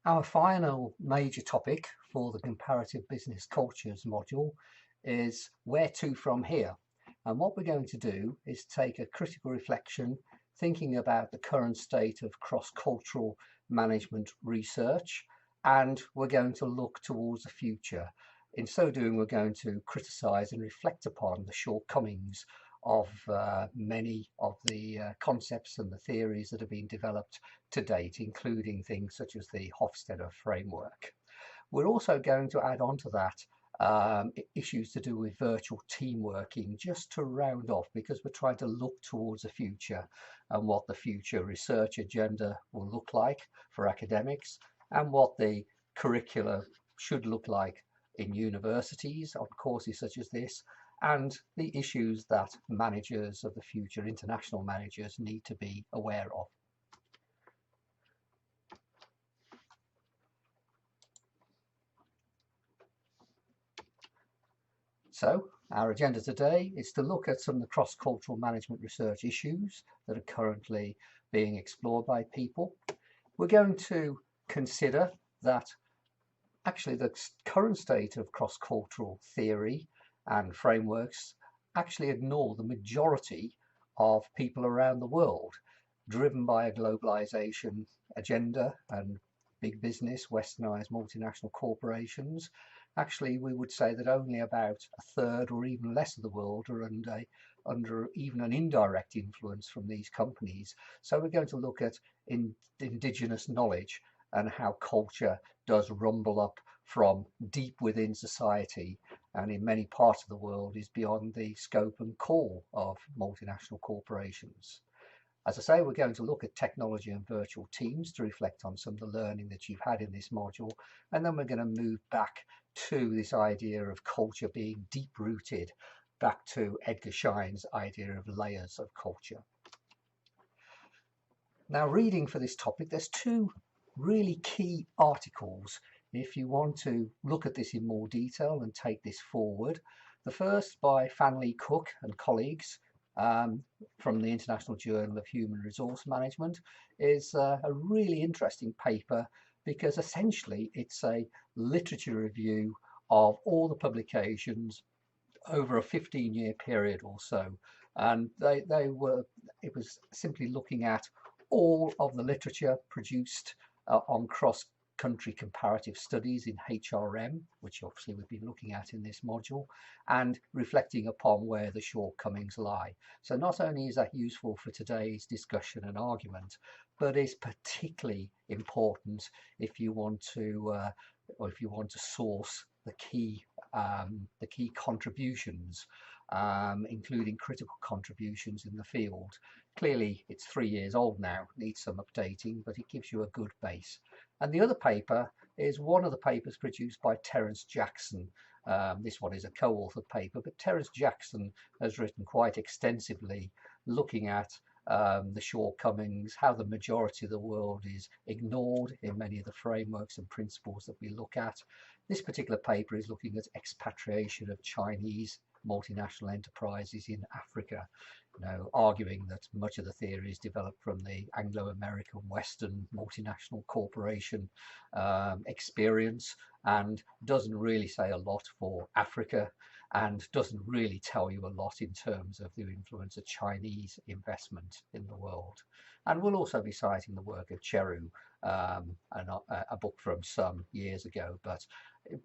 Our final major topic for the Comparative Business Cultures module is where to from here. And what we're going to do is take a critical reflection, thinking about the current state of cross-cultural management research, and we're going to look towards the future. In so doing, we're going to criticise and reflect upon the shortcomings of many of the concepts and the theories that have been developed to date, including things such as the Hofstadter framework. We're also going to add on to that issues to do with virtual team working, just to round off, because we're trying to look towards the future and what the future research agenda will look like for academics and what the curricula should look like in universities on courses such as this, and the issues that managers of the future, international managers, need to be aware of. So our agenda today is to look at some of the cross-cultural management research issues that are currently being explored by people. We're going to consider that actually the current state of cross-cultural theory and frameworks actually ignore the majority of people around the world, driven by a globalization agenda and big business, westernized multinational corporations. Actually, we would say that only about a third or even less of the world are under even an indirect influence from these companies. So we're going to look at indigenous knowledge and how culture does rumble up from deep within society, and in many parts of the world is beyond the scope and call of multinational corporations. As I say, we're going to look at technology and virtual teams to reflect on some of the learning that you've had in this module, and then we're going to move back to this idea of culture being deep-rooted, back to Edgar Schein's idea of layers of culture. Now, reading for this topic, there's two really key articles if you want to look at this in more detail and take this forward. The first by Fanley Cook and colleagues from the International Journal of Human Resource Management is a really interesting paper, because essentially it's a literature review of all the publications over a 15-year period or so, and it was simply looking at all of the literature produced on cross-country comparative studies in HRM, which obviously we've been looking at in this module, and reflecting upon where the shortcomings lie. So not only is that useful for today's discussion and argument, but it's particularly important if you want to source the key contributions, including critical contributions in the field. Clearly, it's 3 years old now, needs some updating, but it gives you a good base. And the other paper is one of the papers produced by Terence Jackson. This one is a co-authored paper, but Terence Jackson has written quite extensively looking at the shortcomings, how the majority of the world is ignored in many of the frameworks and principles that we look at. This particular paper is looking at expatriation of Chinese multinational enterprises in Africa, arguing that much of the theory is developed from the Anglo-American Western multinational corporation experience, and doesn't really say a lot for Africa, and doesn't really tell you a lot in terms of the influence of Chinese investment in the world. And we'll also be citing the work of Cheru, a book from some years ago, but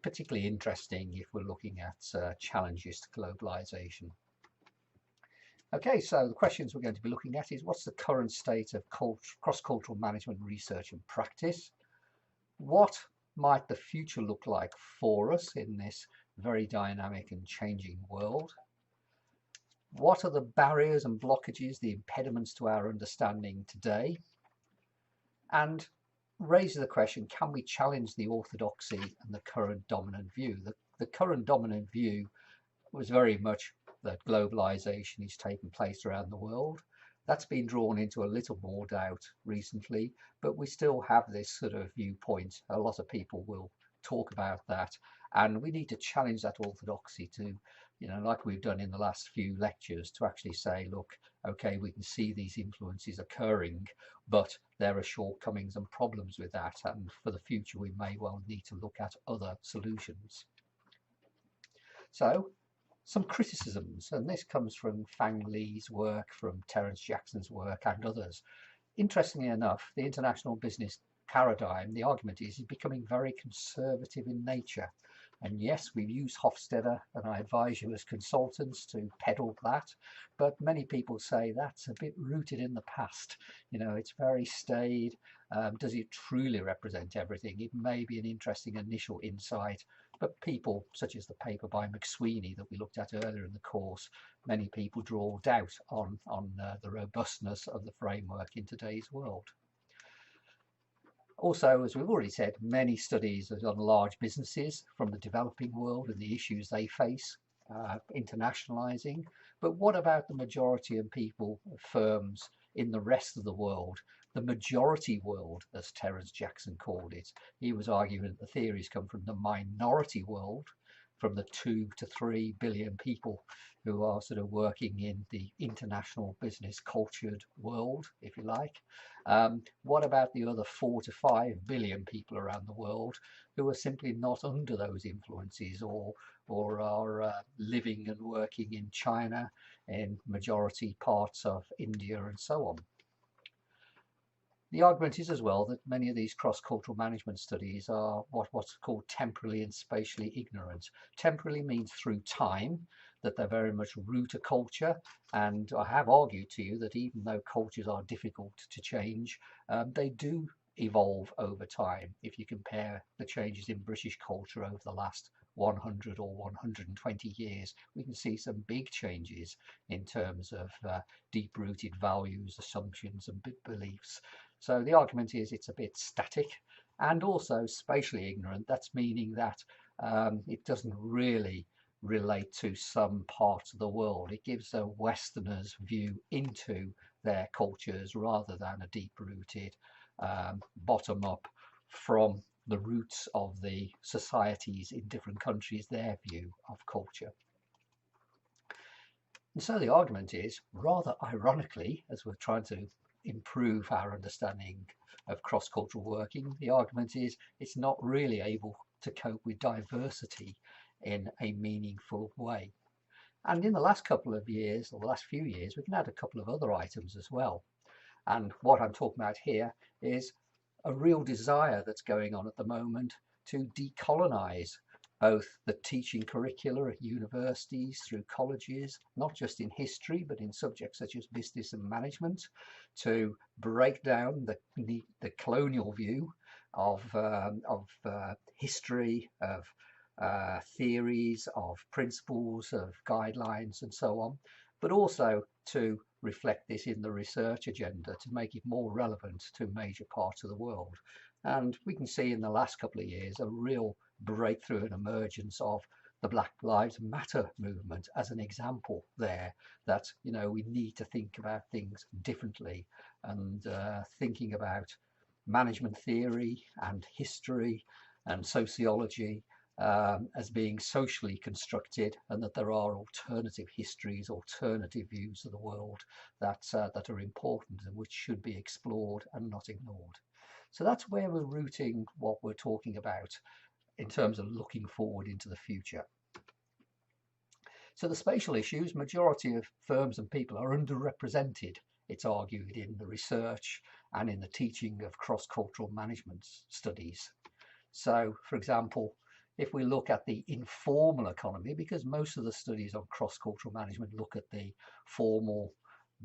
particularly interesting if we're looking at challenges to globalization. Okay, so the questions we're going to be looking at is, what's the current state of cross-cultural management research and practice? What might the future look like for us in this very dynamic and changing world? What are the barriers and blockages, the impediments to our understanding today? And raises the question, can we challenge the orthodoxy and the current dominant view? The current dominant view was very much that globalization is taking place around the world. That's been drawn into a little more doubt recently, but we still have this sort of viewpoint. A lot of people will talk about that, and we need to challenge that orthodoxy to, like we've done in the last few lectures, to actually say, look, okay, we can see these influences occurring, but there are shortcomings and problems with that, and for the future we may well need to look at other solutions. So some criticisms, and this comes from Fang Li's work, from Terence Jackson's work and others. Interestingly enough, the international business paradigm, the argument is becoming very conservative in nature. And yes, we've used Hofstede, and I advise you as consultants to peddle that, but many people say that's a bit rooted in the past. You know, it's very staid. Does it truly represent everything? It may be an interesting initial insight, but people, such as the paper by McSweeney that we looked at earlier in the course, many people draw doubt on the robustness of the framework in today's world. Also, as we've already said, many studies on large businesses from the developing world and the issues they face, internationalizing. But what about the majority of people, firms in the rest of the world? The majority world, as Terence Jackson called it. He was arguing that the theories come from the minority world, from the 2 to 3 billion people who are sort of working in the international business cultured world, if you like. What about the other 4 to 5 billion people around the world who are simply not under those influences, or are living and working in China, in majority parts of India and so on? The argument is as well that many of these cross-cultural management studies are what's called temporally and spatially ignorant. Temporally means through time, that they're very much root a culture, and I have argued to you that even though cultures are difficult to change, they do evolve over time. If you compare the changes in British culture over the last 100 or 120 years, we can see some big changes in terms of deep-rooted values, assumptions and beliefs. So the argument is it's a bit static and also spatially ignorant. That's meaning that it doesn't really relate to some parts of the world. It gives a Westerner's view into their cultures rather than a deep-rooted, bottom-up, from the roots of the societies in different countries, their view of culture. And so the argument is, rather ironically, as we're trying to improve our understanding of cross-cultural working, the argument is it's not really able to cope with diversity in a meaningful way. And in the last couple of years, or the last few years, we can add a couple of other items as well. And what I'm talking about here is a real desire that's going on at the moment to decolonize both the teaching curricula at universities, through colleges, not just in history, but in subjects such as business and management, to break down the colonial view of history, of theories, of principles, of guidelines and so on, but also to reflect this in the research agenda to make it more relevant to major parts of the world. And we can see in the last couple of years a real breakthrough and emergence of the Black Lives Matter movement as an example there, that, you know, we need to think about things differently, and thinking about management theory and history and sociology as being socially constructed, and that there are alternative histories, alternative views of the world that are important and which should be explored and not ignored. So that's where we're rooting what we're talking about in terms of looking forward into the future. So the spatial issues, majority of firms and people are underrepresented, it's argued, in the research and in the teaching of cross-cultural management studies. So, for example, if we look at the informal economy, because most of the studies on cross-cultural management look at the formal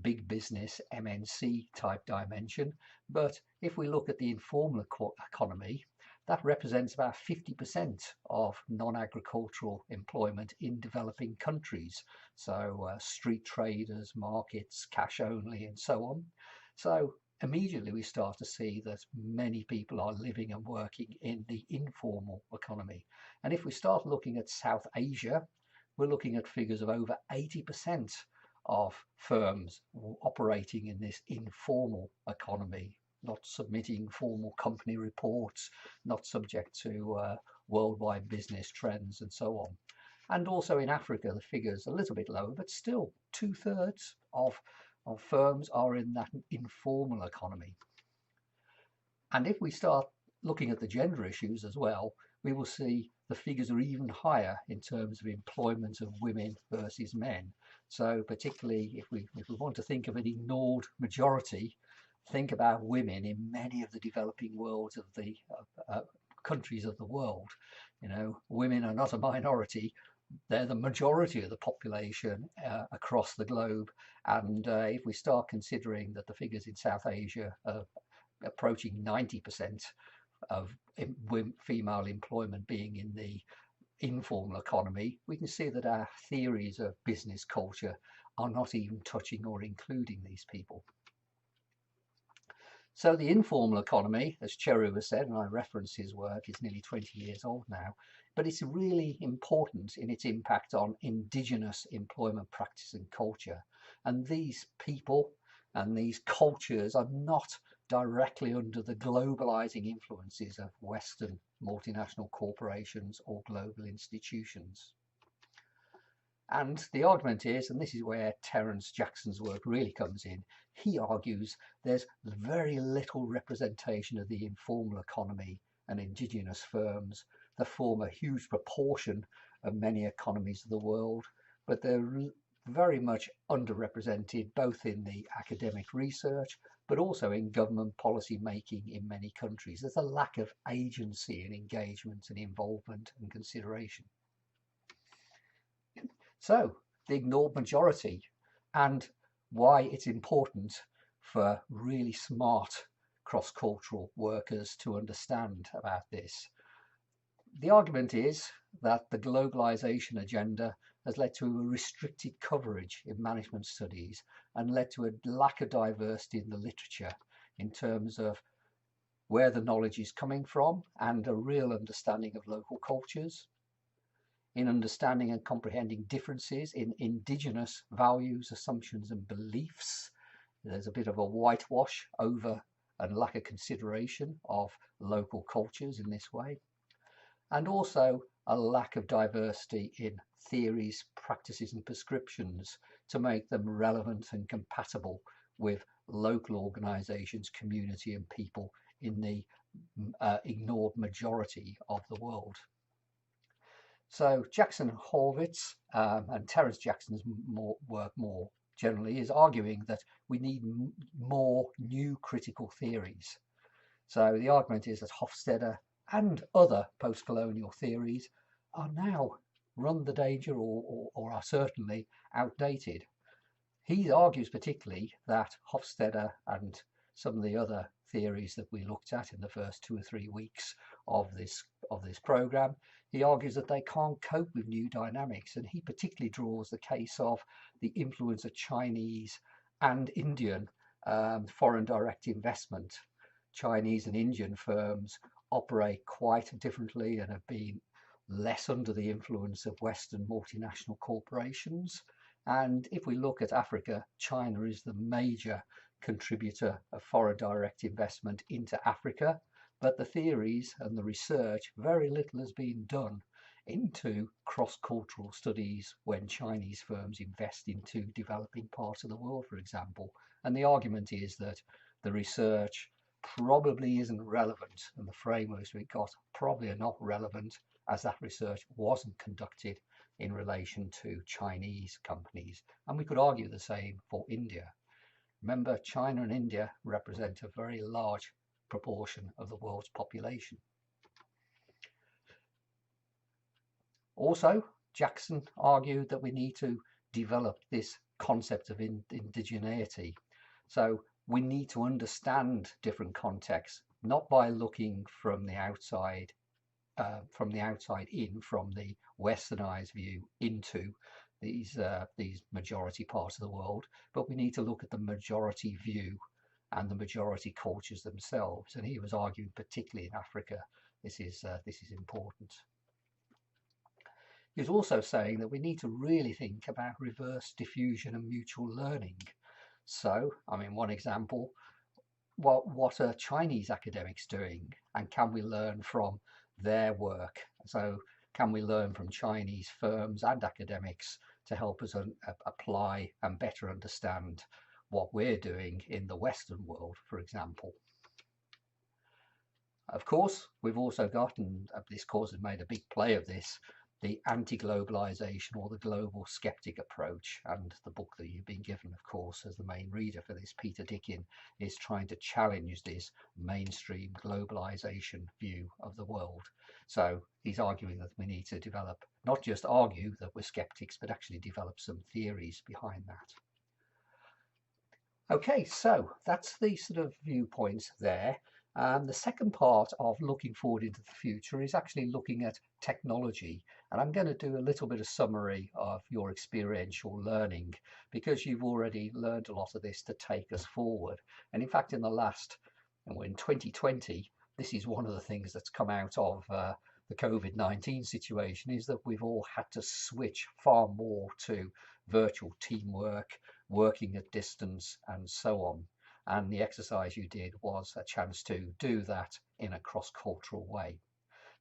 big business MNC type dimension, but if we look at the informal economy, that represents about 50% of non-agricultural employment in developing countries. So street traders, markets, cash only, and so on. So immediately we start to see that many people are living and working in the informal economy. And if we start looking at South Asia, we're looking at figures of over 80% of firms operating in this informal economy, not submitting formal company reports, not subject to worldwide business trends and so on. And also in Africa, the figures are a little bit lower, but still 2/3 of of firms are in that informal economy. And if we start looking at the gender issues as well, we will see the figures are even higher in terms of employment of women versus men. So particularly if we want to think of an ignored majority, think about women in many of the developing worlds of the countries of the world. You know, women are not a minority. They're the majority of the population across the globe. And if we start considering that the figures in South Asia are approaching 90% of female employment being in the informal economy, we can see that our theories of business culture are not even touching or including these people. So the informal economy, as Cheru has said, and I reference his work, is nearly 20 years old now, but it's really important in its impact on indigenous employment practice and culture. And these people and these cultures are not directly under the globalizing influences of Western multinational corporations or global institutions. And the argument is, and this is where Terence Jackson's work really comes in, he argues there's very little representation of the informal economy and indigenous firms that form a huge proportion of many economies of the world, but they're very much underrepresented both in the academic research but also in government policy making in many countries. There's a lack of agency and engagement and involvement and consideration. So the ignored majority and why it's important for really smart cross-cultural workers to understand about this. The argument is that the globalization agenda has led to a restricted coverage in management studies and led to a lack of diversity in the literature in terms of where the knowledge is coming from and a real understanding of local cultures, in understanding and comprehending differences in indigenous values, assumptions and beliefs. There's a bit of a whitewash over and lack of consideration of local cultures in this way. And also a lack of diversity in theories, practices and prescriptions to make them relevant and compatible with local organisations, community and people in the ignored majority of the world. So Jackson Horvitz and Terence Jackson's work more generally is arguing that we need more new critical theories. So the argument is that Hofstede and other post-colonial theories are now run the danger or are certainly outdated. He argues particularly that Hofstede and some of the other theories that we looked at in the first 2 or 3 weeks of this program, he argues that they can't cope with new dynamics, and he particularly draws the case of the influence of Chinese and Indian foreign direct investment. Chinese and Indian firms operate quite differently and have been less under the influence of Western multinational corporations. And if we look at Africa, China is the major contributor of foreign direct investment into Africa, but the theories and the research, very little has been done into cross-cultural studies when Chinese firms invest into developing parts of the world, for example. And the argument is that the research probably isn't relevant, and the frameworks we got probably are not relevant, as that research wasn't conducted in relation to Chinese companies. And we could argue the same for India. Remember, China and India represent a very large proportion of the world's population. Also, Jackson argued that we need to develop this concept of indigeneity. So we need to understand different contexts, not by looking from the outside in, from the westernized view into these majority parts of the world, but we need to look at the majority view and the majority cultures themselves. And he was arguing, particularly in Africa, this is important. He was also saying that we need to really think about reverse diffusion and mutual learning. So, I mean, one example, what are Chinese academics doing, and can we learn from their work? So can we learn from Chinese firms and academics to help us apply and better understand what we're doing in the Western world, for example. Of course, we've also got, and this course has made a big play of this, the anti-globalization or the global skeptic approach. And the book that you've been given, of course, as the main reader for this, Peter Dickin, is trying to challenge this mainstream globalization view of the world. So he's arguing that we need to develop, not just argue that we're skeptics, but actually develop some theories behind that. Okay, so that's the sort of viewpoints there. The second part of looking forward into the future is actually looking at technology. And I'm going to do a little bit of summary of your experiential learning because you've already learned a lot of this to take us forward. And in fact, in 2020, this is one of the things that's come out of the COVID-19 situation, is that we've all had to switch far more to virtual teamwork, working at distance, and so on. And the exercise you did was a chance to do that in a cross-cultural way.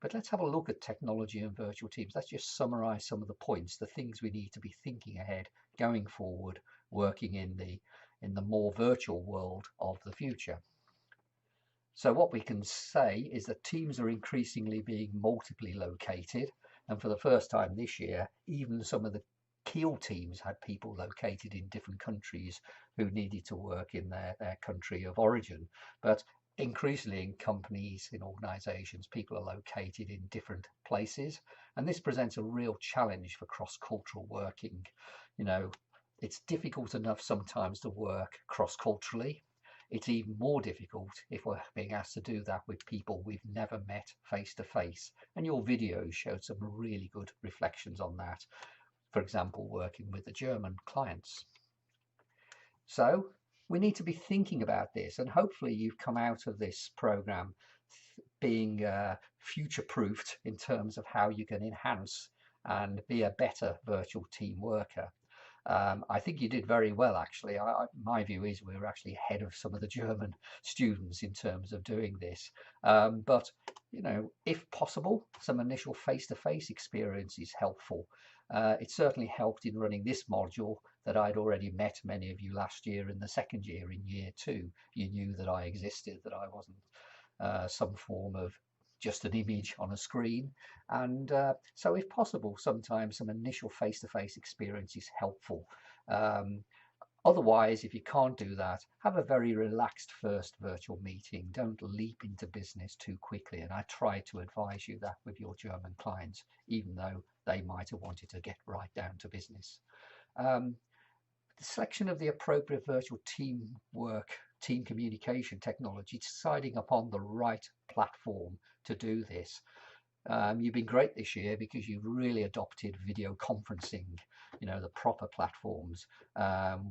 But let's have a look at technology and virtual teams. Let's just summarize some of the points, the things we need to be thinking ahead, going forward, working in the more virtual world of the future. So what we can say is that teams are increasingly being multiply located. And for the first time this year, even some of the Keele teams had people located in different countries who needed to work in their country of origin. But increasingly in companies, in organizations, people are located in different places. And this presents a real challenge for cross-cultural working. You know, it's difficult enough sometimes to work cross-culturally. It's even more difficult if we're being asked to do that with people we've never met face to face. And your videos showed some really good reflections on that. For example, working with the German clients. So we need to be thinking about this, and hopefully you've come out of this program being future-proofed in terms of how you can enhance and be a better virtual team worker. I think you did very well, actually. My view is we were actually ahead of some of the German students in terms of doing this. But, you know, if possible, some initial face-to-face experience is helpful. It certainly helped in running this module that I'd already met many of you last year in the second year, in year 2. You knew that I existed, that I wasn't some form of just an image on a screen. And so if possible, sometimes some initial face-to-face experience is helpful. Otherwise, if you can't do that, have a very relaxed first virtual meeting. Don't leap into business too quickly. And I try to advise you that with your German clients, even though they might have wanted to get right down to business. The selection of the appropriate virtual teamwork, team communication technology, deciding upon the right platform to do this. You've been great this year because you've really adopted video conferencing, you know, the proper platforms.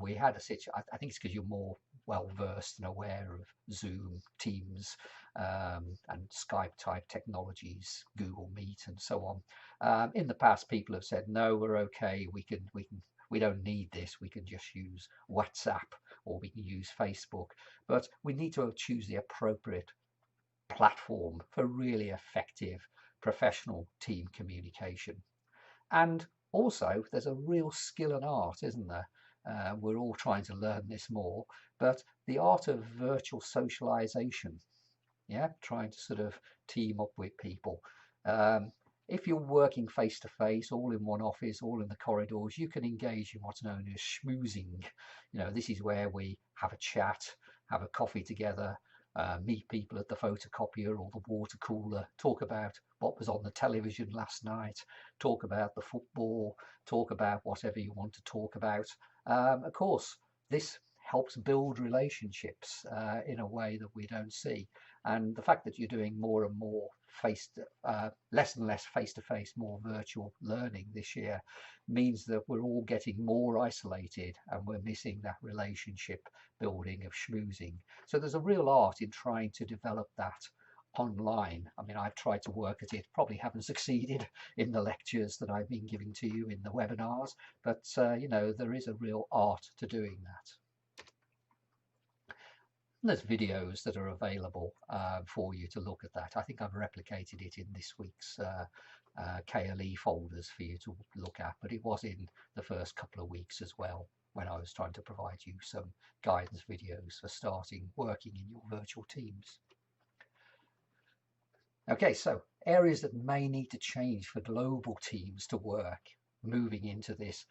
We had a situation, I think it's because you're more well versed and aware of Zoom, Teams, and Skype type technologies, Google Meet, and so on. In the past, people have said, no, we're okay. We don't need this. We can just use WhatsApp or we can use Facebook. But we need to choose the appropriate platform for really effective professional team communication. And also, there's a real skill and art, isn't there? We're all trying to learn this more, but the art of virtual socialization, yeah, trying to sort of team up with people. If you're working face to face, all in one office, all in the corridors, you can engage in what's known as schmoozing. You know, this is where we have a chat, have a coffee together, meet people at the photocopier or the water cooler, talk about what was on the television last night, talk about the football, talk about whatever you want to talk about. Of course, this helps build relationships in a way that we don't see. And the fact that you're doing more and more less and less face-to-face, more virtual learning this year means that we're all getting more isolated and we're missing that relationship building of schmoozing. So there's a real art in trying to develop that online. I mean, I've tried to work at it, probably haven't succeeded in the lectures that I've been giving to you in the webinars, but you know, there is a real art to doing that. And there's videos that are available for you to look at that. I think I've replicated it in this week's KLE folders for you to look at, but it was in the first couple of weeks as well. when I was trying to provide you some guidance videos for starting working in your virtual teams. Okay, so areas that may need to change for global teams to work moving into this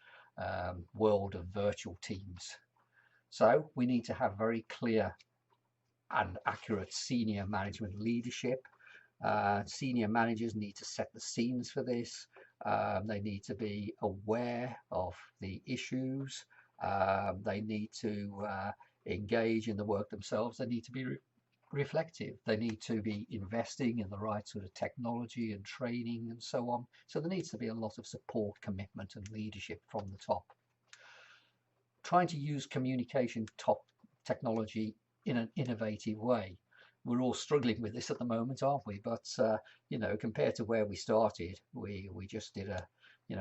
world of virtual teams. So we need to have very clear and accurate senior management leadership. Senior managers need to set the scenes for this. They need to be aware of the issues. They need to engage in the work themselves. They need to be reflective. They need to be investing in the right sort of technology and training and so on. So there needs to be a lot of support, commitment and leadership from the top. Trying to use communication technology in an innovative way. We're all struggling with this at the moment, aren't we? But you know, compared to where we started, we just did a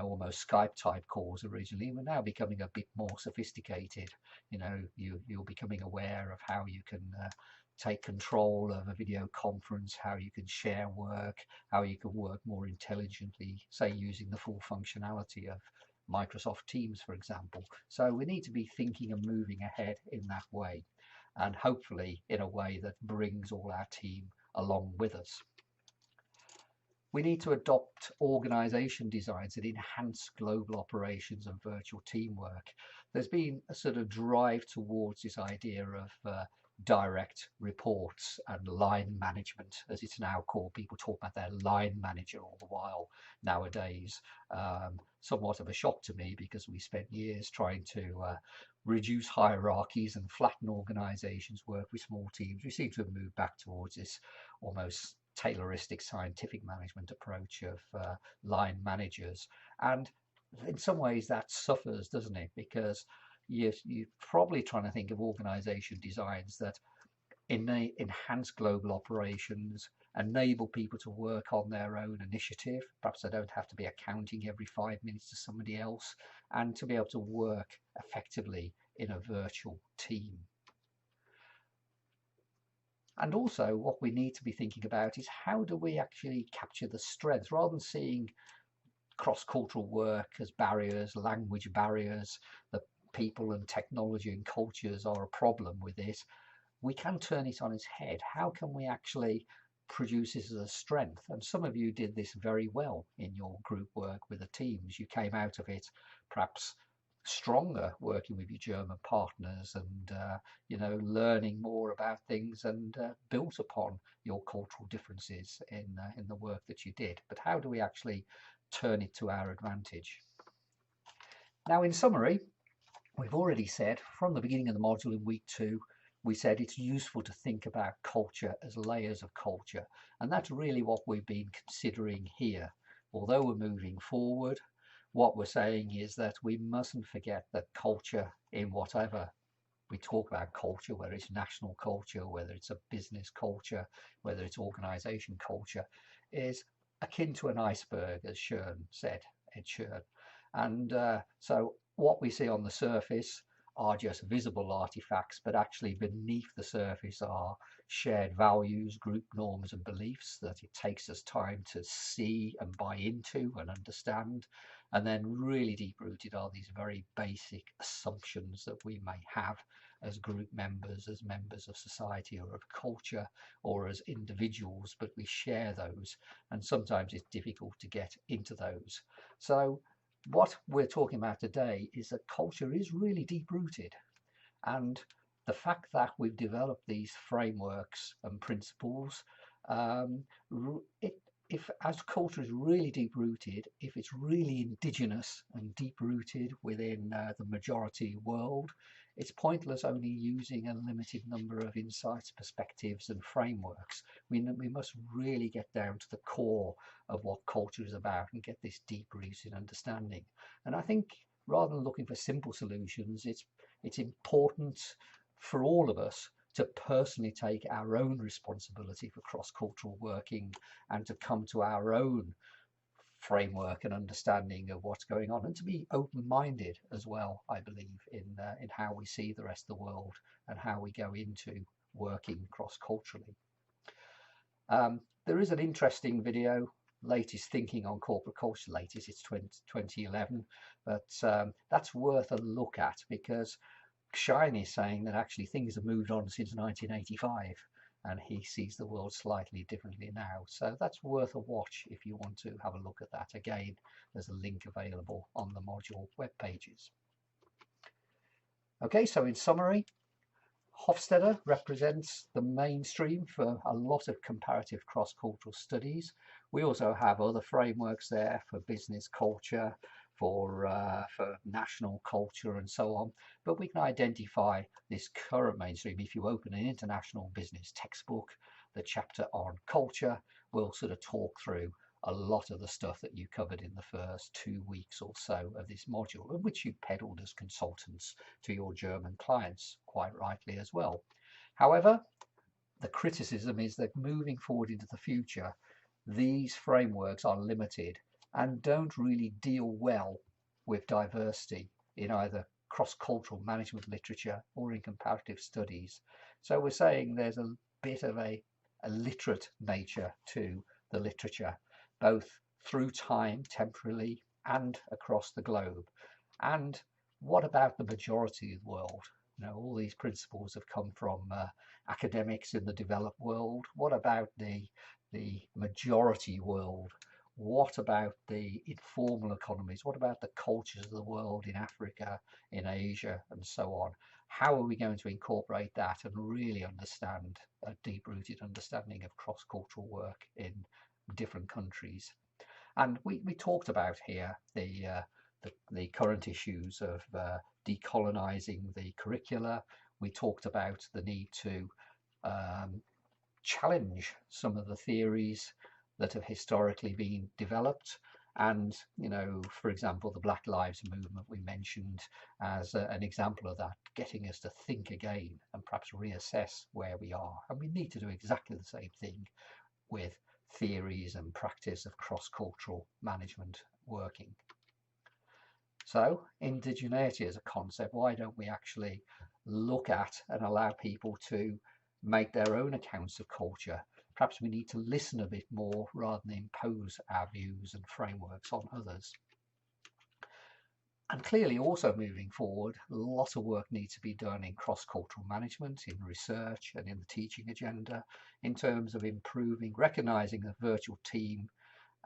almost Skype type calls originally. We're now becoming a bit more sophisticated. You know, you're becoming aware of how you can take control of a video conference, how you can share work, how you can work more intelligently, say using the full functionality of Microsoft Teams, for example. So we need to be thinking and moving ahead in that way, and hopefully in a way that brings all our team along with us. We need to adopt organization designs that enhance global operations and virtual teamwork. There's been a sort of drive towards this idea of direct reports and line management, as it's now called. People talk about their line manager all the while nowadays. Somewhat of a shock to me, because we spent years trying to reduce hierarchies and flatten organizations, work with small teams. We seem to have moved back towards this almost Tayloristic scientific management approach of line managers, and in some ways that suffers, doesn't it? Because you're probably trying to think of organization designs that enhance global operations, enable people to work on their own initiative. Perhaps they don't have to be accounting every 5 minutes to somebody else, and to be able to work effectively in a virtual team. And also what we need to be thinking about is, how do we actually capture the strengths, rather than seeing cross-cultural work as barriers, language barriers, that people and technology and cultures are a problem with it. We can turn it on its head. How can we actually produce this as a strength? And some of you did this very well in your group work with the teams. You came out of it perhaps stronger, working with your German partners, and learning more about things, and built upon your cultural differences in the work that you did. But how do we actually turn it to our advantage? Now, in summary, we've already said from the beginning of the module in week 2, we said it's useful to think about culture as layers of culture, and that's really what we've been considering here. Although we're moving forward, what we're saying is that we mustn't forget that culture, in whatever we talk about culture, whether it's national culture, whether it's a business culture, whether it's organization culture, is akin to an iceberg, as Ed Sheeran. And so what we see on the surface are just visible artifacts, but actually beneath the surface are shared values, group norms and beliefs that it takes us time to see and buy into and understand. And then really deep rooted are these very basic assumptions that we may have as group members, as members of society or of culture, or as individuals, but we share those, and sometimes it's difficult to get into those. So what we're talking about today is that culture is really deep rooted, and the fact that we've developed these frameworks and principles, if as culture is really deep rooted, if it's really indigenous and deep rooted within the majority world, it's pointless only using a limited number of insights, perspectives and frameworks. We must really get down to the core of what culture is about and get this deep rooted understanding. And I think rather than looking for simple solutions, it's important for all of us to personally take our own responsibility for cross-cultural working, and to come to our own framework and understanding of what's going on, and to be open-minded as well, I believe, in how we see the rest of the world and how we go into working cross-culturally. There is an interesting video latest thinking on corporate culture, latest, it's 2011, but that's worth a look at, because Shine is saying that actually things have moved on since 1985, and he sees the world slightly differently now. So that's worth a watch if you want to have a look at that. Again, there's a link available on the module web pages. Okay, so in summary, Hofstede represents the mainstream for a lot of comparative cross-cultural studies. We also have other frameworks there for business culture, for national culture and so on. But we can identify this current mainstream. If you open an international business textbook, the chapter on culture will sort of talk through a lot of the stuff that you covered in the first 2 weeks or so of this module, and which you peddled as consultants to your German clients, quite rightly as well. However, the criticism is that moving forward into the future, these frameworks are limited and don't really deal well with diversity in either cross-cultural management literature or in comparative studies. So we're saying there's a bit of a literate nature to the literature, both through time, temporally, and across the globe. And what about the majority of the world? You know, all these principles have come from academics in the developed world. What about the majority world? What about the informal economies? What about the cultures of the world in Africa, in Asia, and so on? How are we going to incorporate that and really understand a deep-rooted understanding of cross-cultural work in different countries? And we talked about here the current issues of decolonizing the curricula. We talked about the need to challenge some of the theories that have historically been developed. And, you know, for example, the Black Lives Movement we mentioned as an example of that, getting us to think again and perhaps reassess where we are. And we need to do exactly the same thing with theories and practice of cross-cultural management working. So indigeneity as a concept, why don't we actually look at and allow people to make their own accounts of culture? Perhaps we need to listen a bit more rather than impose our views and frameworks on others. And clearly also moving forward, a lot of work needs to be done in cross-cultural management, in research and in the teaching agenda, in terms of improving, recognizing that virtual team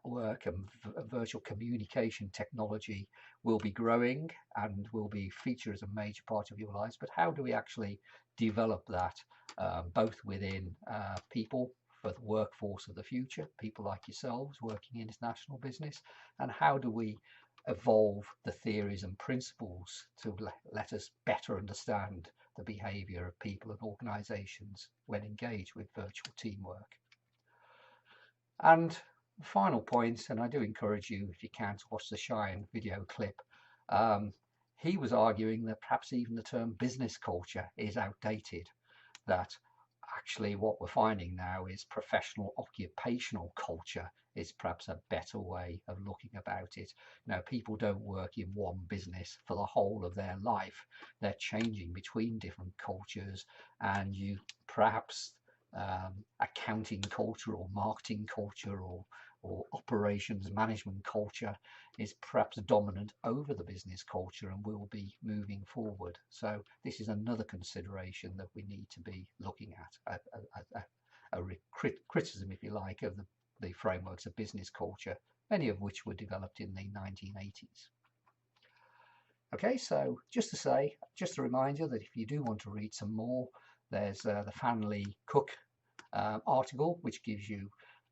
work and virtual communication technology will be growing and will be feature as a major part of your lives. But how do we actually develop that both within people for the workforce of the future, people like yourselves working in international business, and how do we evolve the theories and principles to let us better understand the behavior of people and organizations when engaged with virtual teamwork? And final point, and I do encourage you, if you can, to watch the Shine video clip. He was arguing that perhaps even the term business culture is outdated, that actually what we're finding now is professional occupational culture is perhaps a better way of looking about it. Now, people don't work in one business for the whole of their life. They're changing between different cultures, and you perhaps accounting culture or marketing culture or operations management culture is perhaps dominant over the business culture and will be moving forward. So this is another consideration that we need to be looking at, a criticism, if you like, of the frameworks of business culture, many of which were developed in the 1980s. Okay, so just to remind you that if you do want to read some more, there's the Fanley Cook article, which gives you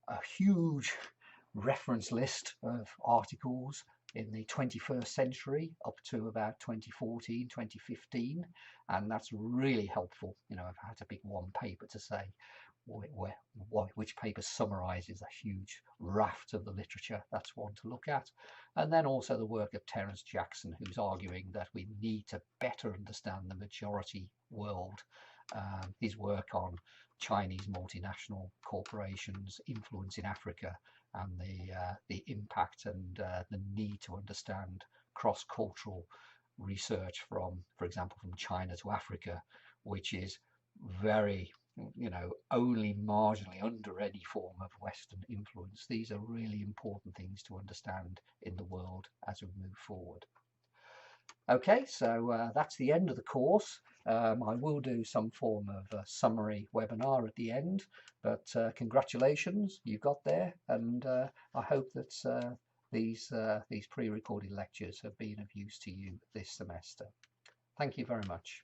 a huge reference list of articles in the 21st century up to about 2014, 2015, and that's really helpful. You know, if I had to pick one paper to say which paper summarizes a huge raft of the literature, that's one to look at. And then also the work of Terence Jackson, who's arguing that we need to better understand the majority world. His work on Chinese multinational corporations' influence in Africa and the impact and the need to understand cross-cultural research from, for example, from China to Africa, which is very you know, only marginally under any form of Western influence. These are really important things to understand in the world as we move forward. Okay, so that's the end of the course. I will do some form of summary webinar at the end, but congratulations, you got there, and I hope that these pre-recorded lectures have been of use to you this semester. Thank you very much.